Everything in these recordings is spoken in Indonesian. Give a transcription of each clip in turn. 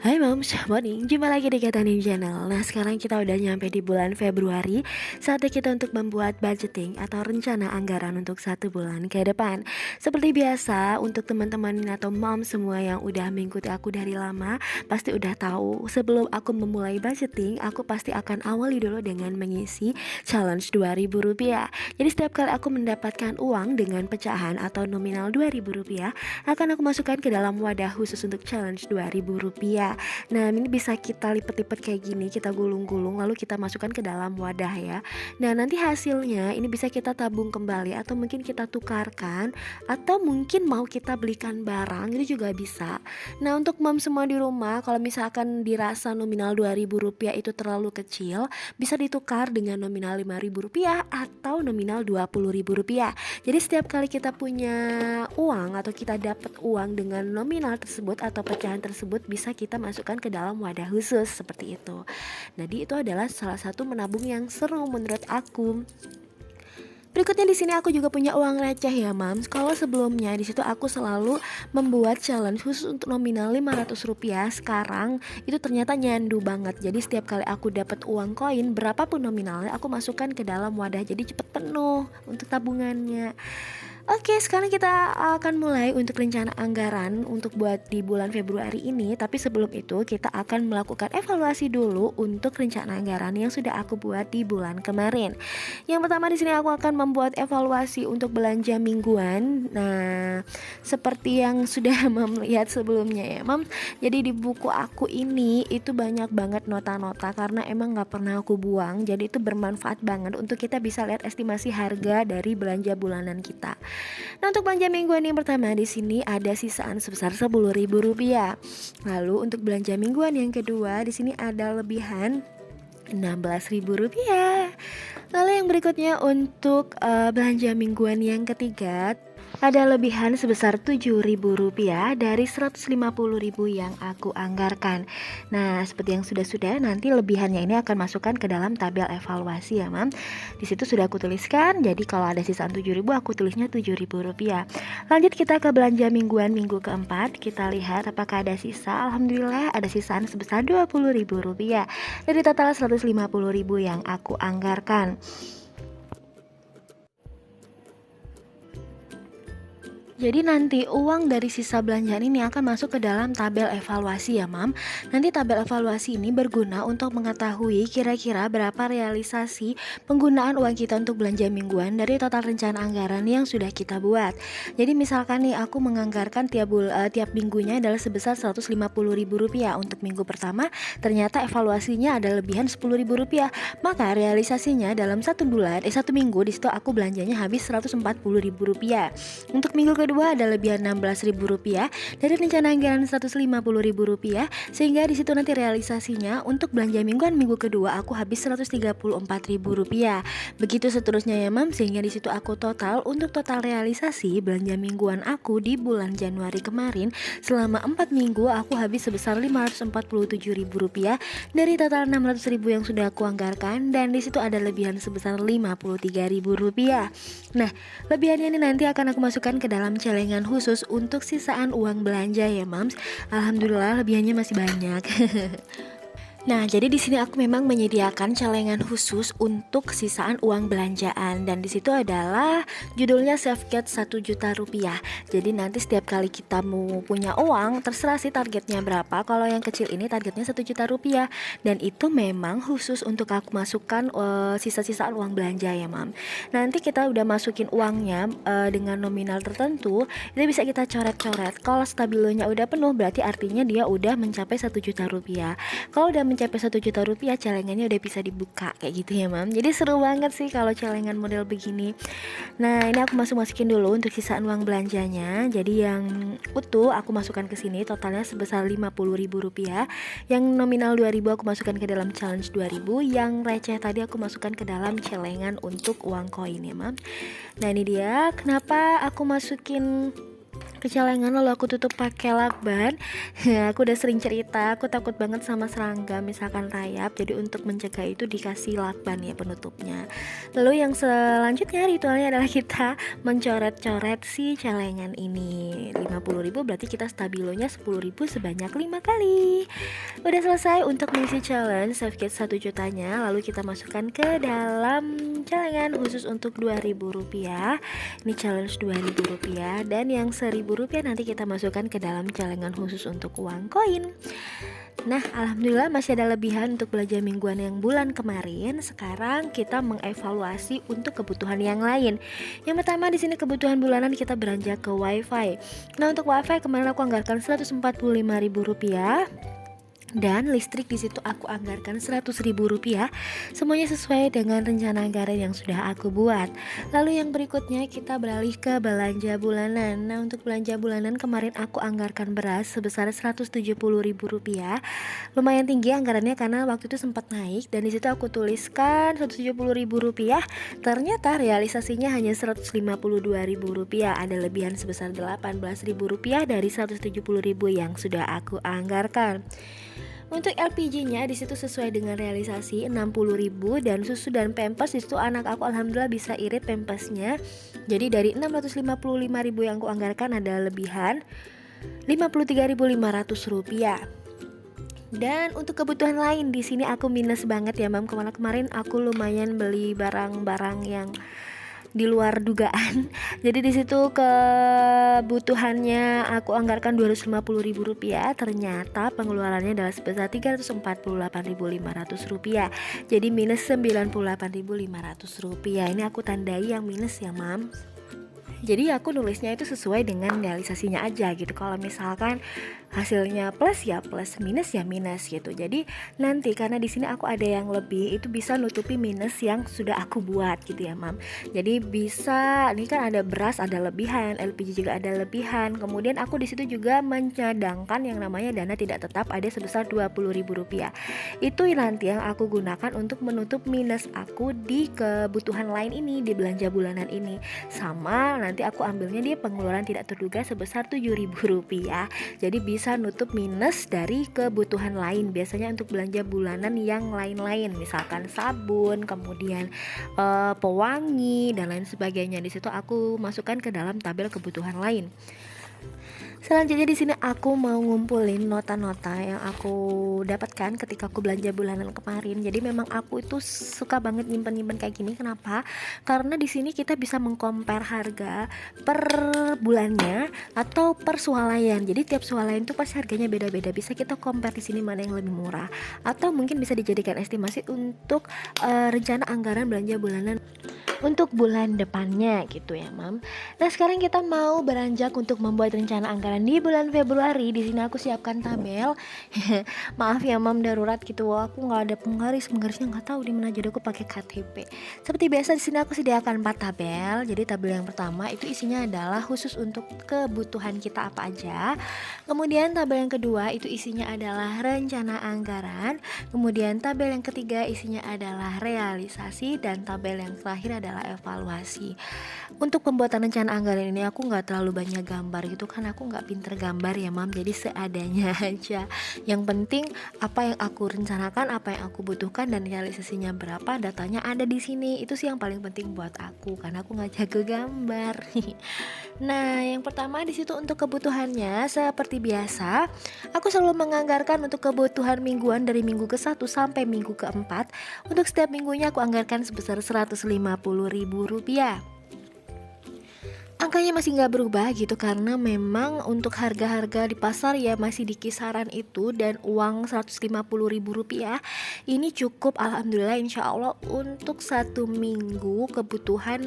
Hai Moms, morning. Jumpa lagi di Katanin Channel. Nah, sekarang kita udah nyampe di bulan Februari. Saatnya kita untuk membuat budgeting atau rencana anggaran untuk 1 bulan ke depan. Seperti biasa, untuk teman-teman atau mom semua yang udah mengikuti aku dari lama, pasti udah tahu sebelum aku memulai budgeting, aku pasti akan awali dulu dengan mengisi challenge Rp2.000. Jadi setiap kali aku mendapatkan uang dengan pecahan atau nominal Rp2.000, akan aku masukkan ke dalam wadah khusus untuk challenge Rp2.000. Nah, ini bisa kita lipat-lipat kayak gini, kita gulung-gulung lalu kita masukkan ke dalam wadah ya. Nah, nanti hasilnya ini bisa kita tabung kembali atau mungkin kita tukarkan atau mungkin mau kita belikan barang itu juga bisa. Nah, untuk mom semua di rumah kalau misalkan dirasa nominal Rp2.000 itu terlalu kecil, bisa ditukar dengan nominal Rp5.000 atau nominal Rp20.000. Jadi setiap kali kita punya uang atau kita dapat uang dengan nominal tersebut atau pecahan tersebut bisa kita masukkan ke dalam wadah khusus seperti itu. Jadi itu adalah salah satu menabung yang seru menurut aku. Berikutnya di sini aku juga punya uang receh ya Mams. Kalau sebelumnya di situ aku selalu membuat challenge khusus untuk nominal Rp500, sekarang itu ternyata nyandu banget. Jadi setiap kali aku dapat uang koin berapapun nominalnya aku masukkan ke dalam wadah jadi cepet penuh untuk tabungannya. Oke, sekarang kita akan mulai untuk rencana anggaran untuk buat di bulan Februari ini. Tapi sebelum itu kita akan melakukan evaluasi dulu untuk rencana anggaran yang sudah aku buat di bulan kemarin. Yang pertama di sini aku akan membuat evaluasi untuk belanja mingguan. Nah, seperti yang sudah melihat sebelumnya ya, Mam. Jadi di buku aku ini itu banyak banget nota-nota karena emang nggak pernah aku buang. Jadi itu bermanfaat banget untuk kita bisa lihat estimasi harga dari belanja bulanan kita. Nah, untuk belanja mingguan yang pertama di sini ada sisaan sebesar Rp10.000. Lalu untuk belanja mingguan yang kedua di sini ada lebihan Rp16.000. Lalu yang berikutnya untuk belanja mingguan yang ketiga ada lebihan sebesar Rp7.000 dari Rp150.000 yang aku anggarkan. Nah, seperti yang sudah nanti lebihannya ini akan masukkan ke dalam tabel evaluasi ya, Mam. Di situ sudah aku tuliskan. Jadi kalau ada sisaan Rp7.000 aku tulisnya Rp7.000. Lanjut kita ke belanja mingguan minggu keempat. Kita lihat apakah ada sisa. Alhamdulillah ada sisaan sebesar Rp20.000 dari total Rp150.000 yang aku anggarkan. Jadi nanti uang dari sisa belanjaan ini akan masuk ke dalam tabel evaluasi ya Mam. Nanti tabel evaluasi ini berguna untuk mengetahui kira-kira berapa realisasi penggunaan uang kita untuk belanja mingguan dari total rencana anggaran yang sudah kita buat. Jadi misalkan nih aku menganggarkan tiap minggunya adalah sebesar Rp150.000 untuk minggu pertama, ternyata evaluasinya ada lebihan Rp10.000. Maka realisasinya dalam satu minggu di situ aku belanjanya habis Rp140.000. Untuk minggu kedua ada lebihan Rp16.000 dari rencana anggaran Rp150.000, sehingga di situ nanti realisasinya untuk belanja mingguan minggu kedua aku habis Rp134.000. Begitu seterusnya ya Mam, sehingga di situ aku total untuk total realisasi belanja mingguan aku di bulan Januari kemarin selama 4 minggu aku habis sebesar Rp547.000 dari total Rp600.000 yang sudah aku anggarkan, dan di situ ada lebihan sebesar Rp53.000. Nah, lebihannya ini nanti akan aku masukkan ke dalam celengan khusus untuk sisaan uang belanja ya Mams. Alhamdulillah lebihannya masih banyak. Nah, jadi di sini aku memang menyediakan celengan khusus untuk sisaan uang belanjaan, dan di situ adalah judulnya Safeguard Rp1.000.000. Jadi nanti setiap kali kita mau punya uang, terserah sih targetnya berapa. Kalau yang kecil ini targetnya Rp1.000.000, dan itu memang khusus untuk aku masukkan sisa-sisaan uang belanja ya Mam. Nanti kita udah masukin uangnya dengan nominal tertentu, itu bisa kita coret-coret. Kalau stabilonya udah penuh berarti artinya dia udah mencapai Rp1.000.000. Kalau udah mencapai Rp1.000.000 celengannya udah bisa dibuka kayak gitu ya Mam. Jadi seru banget sih kalau celengan model begini. Nah, ini aku masukin dulu untuk sisaan uang belanjanya. Jadi yang utuh aku masukkan ke sini totalnya sebesar Rp50.000. Yang nominal Rp2.000 aku masukkan ke dalam challenge Rp2.000. Yang receh tadi aku masukkan ke dalam celengan untuk uang koin ya Mam. Nah, ini dia kenapa aku masukin ke celengan lalu aku tutup pakai lakban. Aku udah sering cerita aku takut banget sama serangga misalkan rayap, jadi untuk mencegah itu dikasih lakban ya penutupnya. Lalu yang selanjutnya ritualnya adalah kita mencoret-coret si celengan ini 150.000, berarti kita stabilonya 10.000 sebanyak 5 kali. Udah selesai untuk mengisi challenge save kit 1 jutanya. Lalu kita masukkan ke dalam celengan khusus untuk Rp2.000. Ini challenge Rp2.000, dan yang Rp1.000 nanti kita masukkan ke dalam celengan khusus untuk uang koin. Nah, alhamdulillah masih ada lebihan untuk belanja mingguan yang bulan kemarin. Sekarang kita mengevaluasi untuk kebutuhan yang lain. Yang pertama di sini kebutuhan bulanan kita beranjak ke WiFi. Nah, untuk WiFi kemarin aku anggarkan Rp145.000. Dan listrik di situ aku anggarkan Rp100.000. Semuanya sesuai dengan rencana anggaran yang sudah aku buat. Lalu yang berikutnya kita beralih ke belanja bulanan. Nah, untuk belanja bulanan kemarin aku anggarkan beras sebesar Rp170.000. Lumayan tinggi anggarannya karena waktu itu sempat naik, dan di situ aku tuliskan Rp170.000. Ternyata realisasinya hanya Rp152.000. Ada lebihan sebesar Rp18.000 dari Rp170.000 yang sudah aku anggarkan. Untuk LPG-nya di situ sesuai dengan realisasi 60.000, dan susu dan pampers di situ anak aku alhamdulillah bisa irit pampasnya. Jadi dari 655.000 yang aku anggarkan ada lebihan Rp53.500. Dan untuk kebutuhan lain di sini aku minus banget ya, Mam. Kemarin aku lumayan beli barang-barang yang di luar dugaan. Jadi di situ kebutuhannya aku anggarkan Rp250.000. Ternyata pengeluarannya adalah sebesar Rp348.500. Jadi minus Rp98.500. Ini aku tandai yang minus ya, Mam. Jadi aku nulisnya itu sesuai dengan realisasinya aja gitu. Kalau misalkan hasilnya plus ya plus, minus ya minus gitu. Jadi nanti karena di sini aku ada yang lebih, itu bisa nutupi minus yang sudah aku buat gitu ya, Mam. Jadi bisa, ini kan ada beras ada lebihan, LPG juga ada lebihan. Kemudian aku di situ juga mencadangkan yang namanya dana tidak tetap ada sebesar Rp20.000. Itu nanti yang aku gunakan untuk menutup minus aku di kebutuhan lain ini, di belanja bulanan ini. Sama nanti aku ambilnya di pengeluaran tidak terduga sebesar Rp7.000. Jadi bisa nutup minus dari kebutuhan lain. Biasanya untuk belanja bulanan yang lain-lain, misalkan sabun, kemudian pewangi dan lain sebagainya. Di situ aku masukkan ke dalam tabel kebutuhan lain. Selanjutnya di sini aku mau ngumpulin nota-nota yang aku dapatkan ketika aku belanja bulanan kemarin. Jadi memang aku itu suka banget nyimpen-nyimpen kayak gini. Kenapa? Karena di sini kita bisa mengcompare harga per bulannya atau per swalayan. Jadi tiap swalayan itu pasti harganya beda-beda. Bisa kita compare di sini mana yang lebih murah, atau mungkin bisa dijadikan estimasi untuk rencana anggaran belanja bulanan untuk bulan depannya gitu ya, Mam. Nah, sekarang kita mau beranjak untuk membuat rencana anggaran di bulan Februari. Di sini aku siapkan tabel. Maaf ya, Mam, darurat gitu. Aku nggak ada penggarisnya nggak tahu di mana, jadi aku pakai KTP. Seperti biasa di sini aku sediakan 4 tabel. Jadi tabel yang pertama itu isinya adalah khusus untuk kebutuhan kita apa aja. Kemudian tabel yang kedua itu isinya adalah rencana anggaran. Kemudian tabel yang ketiga isinya adalah realisasi, dan tabel yang terakhir adalah evaluasi. Untuk pembuatan rencana anggaran ini aku nggak terlalu banyak gambar gitu kan, aku nggak pinter gambar ya, Mam. Jadi seadanya aja. Yang penting apa yang aku rencanakan, apa yang aku butuhkan, dan realisasinya berapa, datanya ada di sini. Itu sih yang paling penting buat aku, karena aku nggak jago gambar. Nah, yang pertama di situ untuk kebutuhannya seperti biasa, aku selalu menganggarkan untuk kebutuhan mingguan dari minggu ke-1 sampai minggu ke-4. Untuk setiap minggunya aku anggarkan sebesar Rp150.000. Angkanya masih nggak berubah gitu, karena memang untuk harga-harga di pasar ya masih di kisaran itu, dan uang Rp150.000 ini cukup alhamdulillah insya Allah untuk 1 minggu kebutuhan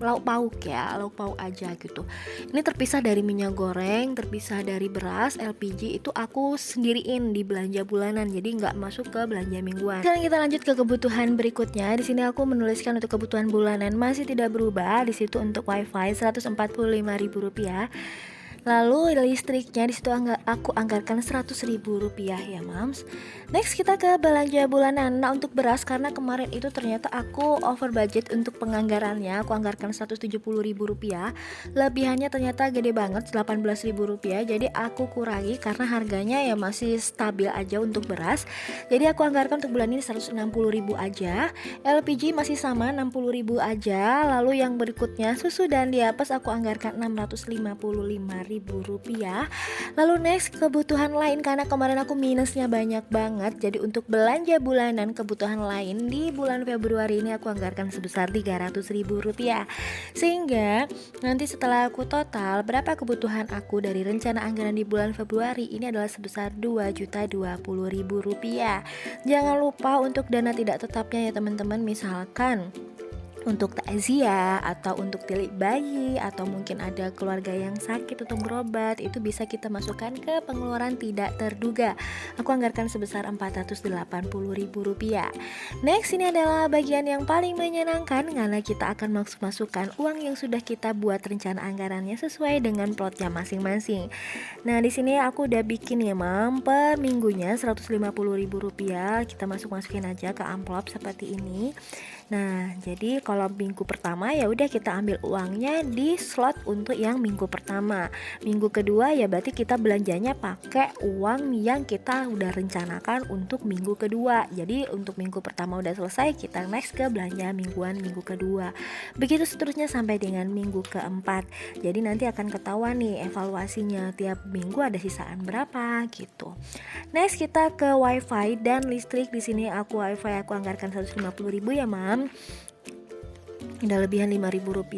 lauk pauk ya, lauk pauk aja gitu. Ini terpisah dari minyak goreng, terpisah dari beras, LPG itu aku sendiriin di belanja bulanan, jadi nggak masuk ke belanja mingguan. Sekarang kita lanjut ke kebutuhan berikutnya. Di sini aku menuliskan untuk kebutuhan bulanan masih tidak berubah. Di situ untuk WiFi Rp145.000. Lalu listriknya di situ aku anggarkan Rp100.000 ya, Mams. Next kita ke belanja bulanan. Nah, untuk beras karena kemarin itu ternyata aku over budget untuk penganggarannya, aku anggarkan Rp170.000. Lebihannya ternyata gede banget, Rp18.000. Jadi aku kurangi karena harganya ya masih stabil aja untuk beras. Jadi aku anggarkan untuk bulan ini Rp160.000 aja. LPG masih sama Rp60.000 aja. Lalu yang berikutnya susu dan diapers aku anggarkan Rp655.000. Rp25.000. Lalu next kebutuhan lain, karena kemarin aku minusnya banyak banget, jadi untuk belanja bulanan kebutuhan lain di bulan Februari ini aku anggarkan sebesar Rp300.000. Sehingga nanti setelah aku total berapa kebutuhan aku dari rencana anggaran di bulan Februari ini adalah sebesar Rp2.020.000. Jangan lupa untuk dana tidak tetapnya ya teman-teman, misalkan untuk takziah atau untuk tilik bayi atau mungkin ada keluarga yang sakit untuk berobat, itu bisa kita masukkan ke pengeluaran tidak terduga. Aku anggarkan sebesar Rp480.000. Next, ini adalah bagian yang paling menyenangkan karena kita akan masukkan uang yang sudah kita buat rencana anggarannya sesuai dengan plotnya masing-masing. Nah, di sini aku udah bikin ya mam, per minggunya Rp150.000 kita masukin aja ke amplop seperti ini. Nah, jadi kalau minggu pertama ya udah kita ambil uangnya di slot untuk yang minggu pertama. Minggu kedua ya berarti kita belanjanya pakai uang yang kita udah rencanakan untuk minggu kedua. Jadi untuk minggu pertama udah selesai, kita next ke belanja mingguan minggu kedua. Begitu seterusnya sampai dengan minggu keempat. Jadi nanti akan ketahuan nih evaluasinya tiap minggu ada sisaan berapa gitu. Next kita ke wifi dan listrik. Di sini aku wifi aku anggarkan Rp150.000 ya mam. Udah lebihan Rp5.000,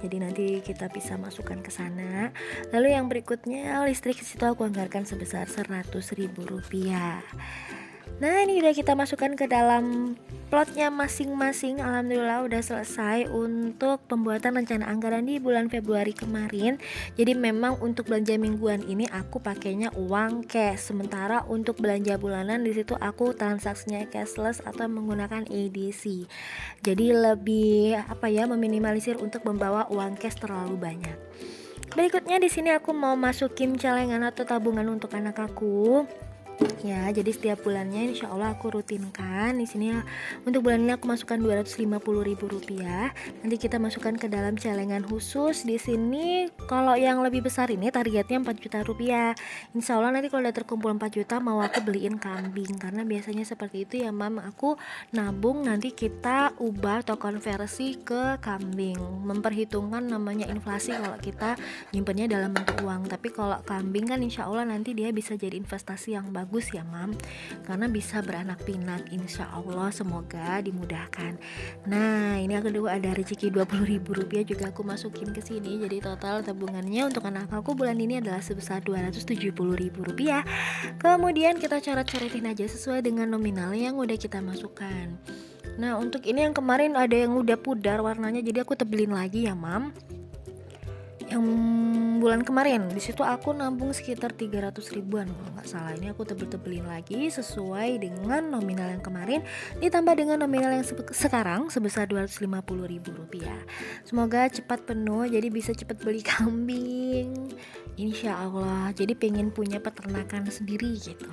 jadi nanti kita bisa masukkan ke sana. Lalu yang berikutnya listrik, situ aku anggarkan sebesar Rp100.000. Nah, ini udah kita masukkan ke dalam plotnya masing-masing. Alhamdulillah udah selesai untuk pembuatan rencana anggaran di bulan Februari kemarin. Jadi memang untuk belanja mingguan ini aku pakainya uang cash, sementara untuk belanja bulanan di situ aku transaksinya cashless atau menggunakan EDC. Jadi lebih meminimalisir untuk membawa uang cash terlalu banyak. Berikutnya di sini aku mau masukin celengan atau tabungan untuk anak aku. Ya, jadi setiap bulannya insya Allah aku rutinkan. Di sini untuk bulan ini aku masukkan Rp250.000. Nanti kita masukkan ke dalam celengan khusus. Di sini kalau yang lebih besar ini targetnya Rp4 juta. Insya Allah nanti kalau udah terkumpul 4 juta mau aku beliin kambing, karena biasanya seperti itu ya mam. Aku nabung nanti kita ubah atau konversi ke kambing. Memperhitungkan namanya inflasi kalau kita nyimpennya dalam bentuk uang. Tapi kalau kambing kan insya Allah nanti dia bisa jadi investasi yang bagus ya mam, karena bisa beranak pinak insya Allah, semoga dimudahkan. Nah, ini yang kedua ada rezeki Rp20.000 juga aku masukin ke sini. Jadi total tabungannya untuk anak aku bulan ini adalah sebesar Rp270.000. Kemudian kita coret-coretin aja sesuai dengan nominal yang udah kita masukkan. Nah, untuk ini yang kemarin ada yang udah pudar warnanya, jadi aku tebelin lagi ya mam. Yang bulan kemarin di situ aku nabung sekitar 300.000-an kalau nggak salah. Ini aku tebel-tebelin lagi sesuai dengan nominal yang kemarin ditambah dengan nominal yang sekarang sebesar Rp250.000. Semoga cepat penuh jadi bisa cepat beli kambing insya Allah. Jadi pengen punya peternakan sendiri gitu.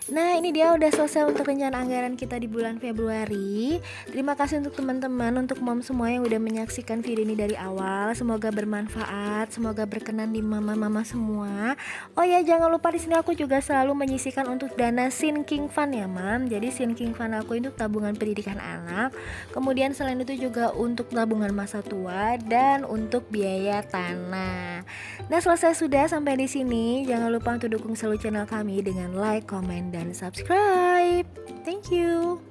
Nah, ini dia udah selesai untuk rencana anggaran kita di bulan Februari. Terima kasih untuk teman-teman, untuk mom semua yang udah menyaksikan video ini dari awal. Semoga bermanfaat, semoga berkenan di mama-mama semua. Oh ya, jangan lupa di sini aku juga selalu menyisihkan untuk dana sinking fund ya, mam. Jadi sinking fund aku itu tabungan pendidikan anak. Kemudian selain itu juga untuk tabungan masa tua dan untuk biaya tanah. Nah, selesai sudah sampai di sini. Jangan lupa untuk dukung selalu channel kami dengan like, comment, dan subscribe. Thank you.